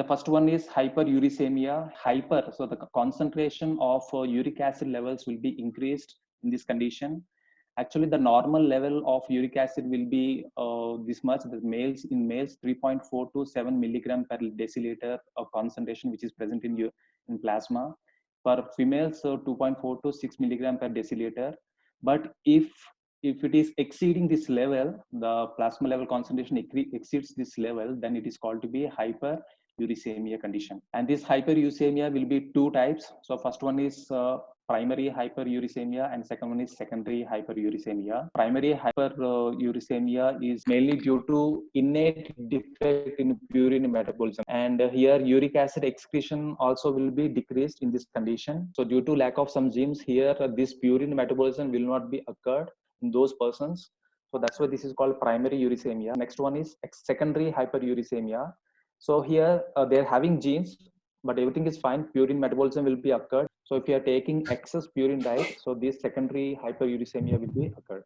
first one is hyperuricemia. Hyper, so the concentration of uric acid levels will be increased in this condition. Actually, the normal level of uric acid will be this much. The males, in males, 3.4 to 7 milligram per deciliter of concentration, which is present in plasma. For females, 2.4 to 6 milligram per deciliter. But if it is exceeding this level, the plasma level concentration exceeds this level, then it is called to be hyperuricemia condition. And this hyperuricemia will be two types. So first one is primary hyperuricemia and second one is secondary hyperuricemia. Primary hyperuricemia is mainly due to innate defect in purine metabolism, and here uric acid excretion also will be decreased in this condition. So due to lack of some genes here, this purine metabolism will not be occurred in those persons. So that's why this is called primary uricemia. Next one is secondary hyperuricemia. So here they're having genes, but everything is fine. Purine metabolism will be occurred. So if you are taking excess purine diet, so this secondary hyperuricemia will be occurred.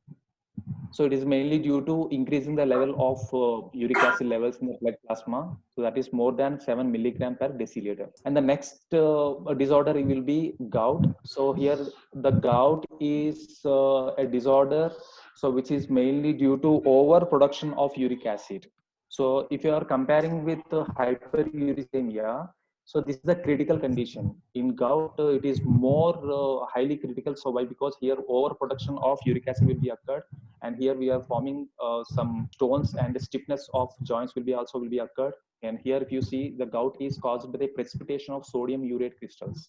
So it is mainly due to increasing the level of uric acid levels in the blood plasma. So that is more than 7 milligram per deciliter. And the next disorder will be gout. So here the gout is a disorder, so which is mainly due to overproduction of uric acid. So if you are comparing with hyperuricemia, so this is a critical condition. In gout, it is more highly critical. So why? Because here overproduction of uric acid will be occurred, and here we are forming some stones, and the stiffness of joints will be occurred. And here, if you see, the gout is caused by the precipitation of sodium urate crystals.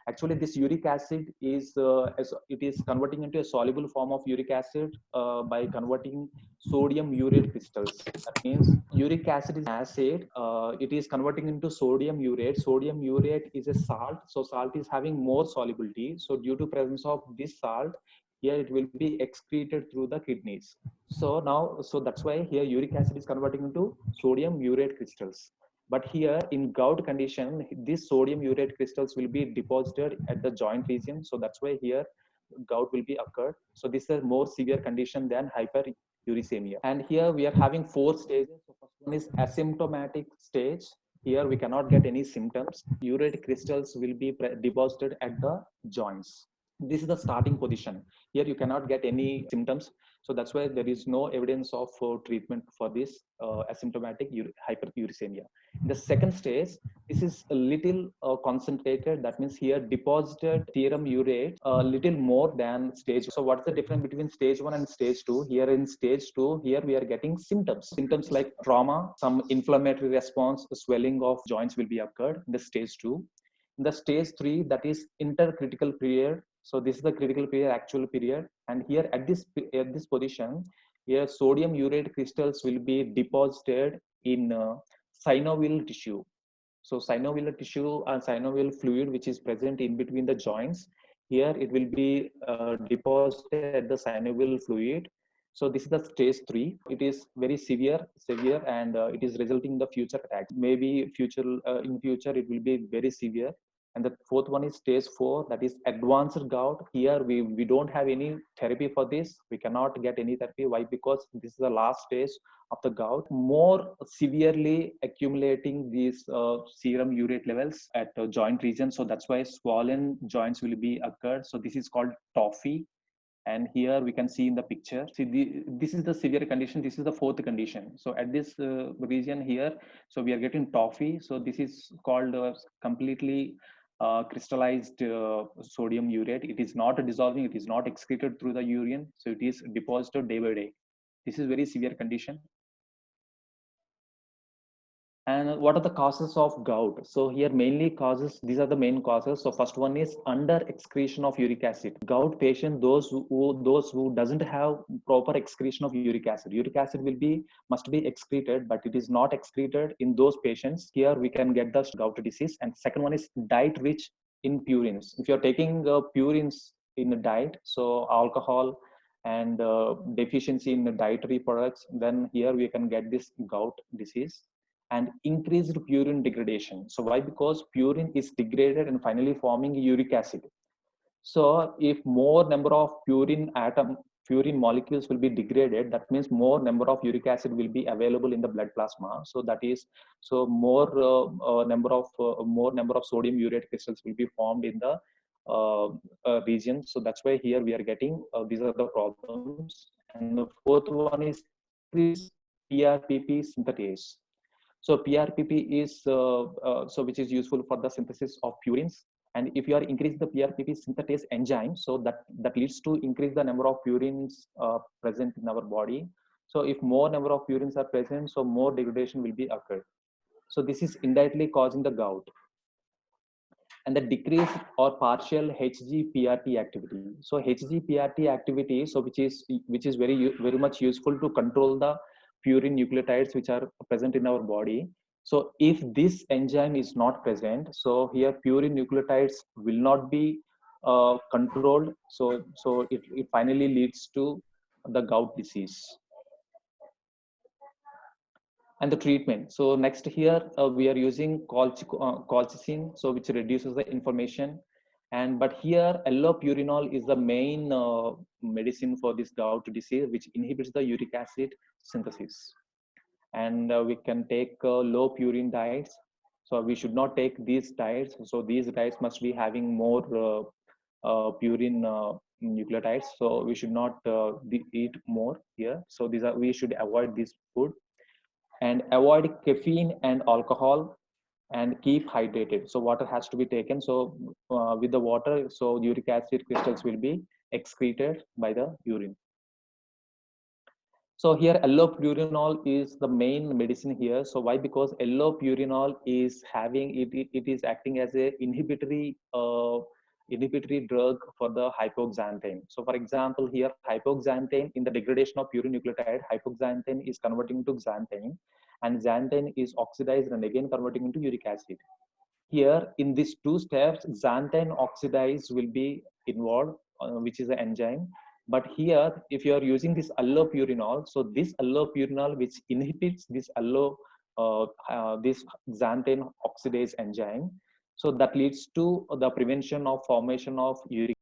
Actually, this uric acid is it is converting into a soluble form of uric acid by converting sodium urate crystals. That means uric acid is acid. It is converting into sodium urate. Sodium urate is a salt. So salt is having more solubility. So due to presence of this salt, here it will be excreted through the kidneys. So now, so that's why here uric acid is converting into sodium urate crystals. But here in gout condition, this sodium urate crystals will be deposited at the joint region. So that's why here gout will be occurred. So this is a more severe condition than hyperuricemia. And here we are having 4 stages. So first one is asymptomatic stage. Here we cannot get any symptoms. Urate crystals will be deposited at the joints. This is the starting position. Here you cannot get any symptoms. So that's why there is no evidence of treatment for this asymptomatic hyperuricemia. In the second stage, this is a little concentrated. That means here deposited serum urate a little more than stage. So what's the difference between stage 1 and stage 2? Here in stage 2, here we are getting symptoms. Symptoms like trauma, some inflammatory response, swelling of joints will be occurred in the stage 2. In the stage 3, that is intercritical period. So this is the critical period, actual period. And here at this position, here sodium urate crystals will be deposited in synovial tissue. So synovial tissue and synovial fluid, which is present in between the joints, here it will be deposited at the synovial fluid. So this is the stage 3. It is very severe, and it is resulting in the future attacks. Maybe in future it will be very severe. And the fourth one is stage 4, that is advanced gout. Here we don't have any therapy for this. We cannot get any therapy. Why? Because this is the last stage of the gout. More severely accumulating these serum urate levels at the joint region. So that's why swollen joints will be occurred. So this is called TOFI. And here we can see in the picture, see this is the severe condition. This is the 4th condition. So at this region here, so we are getting TOFI. So this is called completely crystallized sodium urate. It is not dissolving. It is not excreted through the urine. So it is deposited day by day. This is very severe condition. And what are the causes of gout? So here mainly causes, these are the main causes. So first one is under excretion of uric acid. Gout patient, those who doesn't have proper excretion of uric acid. Uric acid must be excreted, but it is not excreted in those patients. Here we can get the gout disease. And second one is diet rich in purines. If you're taking purines in a diet, so alcohol and deficiency in the dietary products, then here we can get this gout disease. And increased purine degradation. So why? Because purine is degraded and finally forming uric acid. So if more number of purine atom purine molecules will be degraded, that means more number of uric acid will be available in the blood plasma. So that is, so more number of sodium urate crystals will be formed in the region. So that's why here we are getting these are the problems. And the fourth one is increased PRPP synthetase. So PRPP is so which is useful for the synthesis of purines. And if you are increasing the PRPP synthetase enzyme, so that leads to increase the number of purines present in our body. So if more number of purines are present, so more degradation will be occurred. So this is indirectly causing the gout. And the decrease or partial HGPRT activity. So HGPRT activity, so which is very much useful to control the purine nucleotides which are present in our body. So if this enzyme is not present, so here purine nucleotides will not be controlled. So it finally leads to the gout disease. And the treatment. So next here we are using colchicine, so which reduces the inflammation. And but here allopurinol is the main medicine for this gout disease, which inhibits the uric acid synthesis. And we can take low purine diets. So we should not take these diets. So these diets must be having more purine nucleotides. So we should not eat more here. So these are, we should avoid this food. And avoid caffeine and alcohol, and keep hydrated. So water has to be taken. So with the water, so uric acid crystals will be excreted by the urine. So here allopurinol is the main medicine here. So why? Because allopurinol is having it is acting as a inhibitory drug for the hypoxanthine. So for example, here hypoxanthine, in the degradation of purine nucleotide, hypoxanthine is converting to xanthine, and xanthine is oxidized and again converting into uric acid. Here in these two steps, xanthine oxidase will be involved, which is the enzyme. But here, if you are using this allopurinol, so this allopurinol which inhibits this this xanthine oxidase enzyme, so that leads to the prevention of formation of uric